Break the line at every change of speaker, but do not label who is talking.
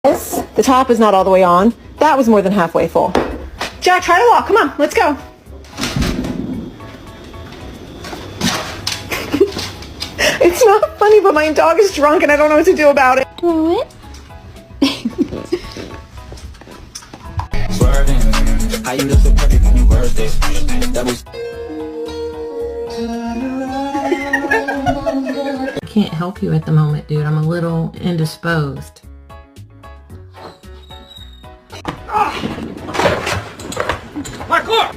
The top is not all the way on. That was more than halfway full. Jack, try to walk. Come on, let's go. It's not funny, but my dog is drunk and I don't know what to do about it.
Do it.
How you look so perfect when you worth it.
I can't help you at the moment, dude. I'm a little indisposed.
My car!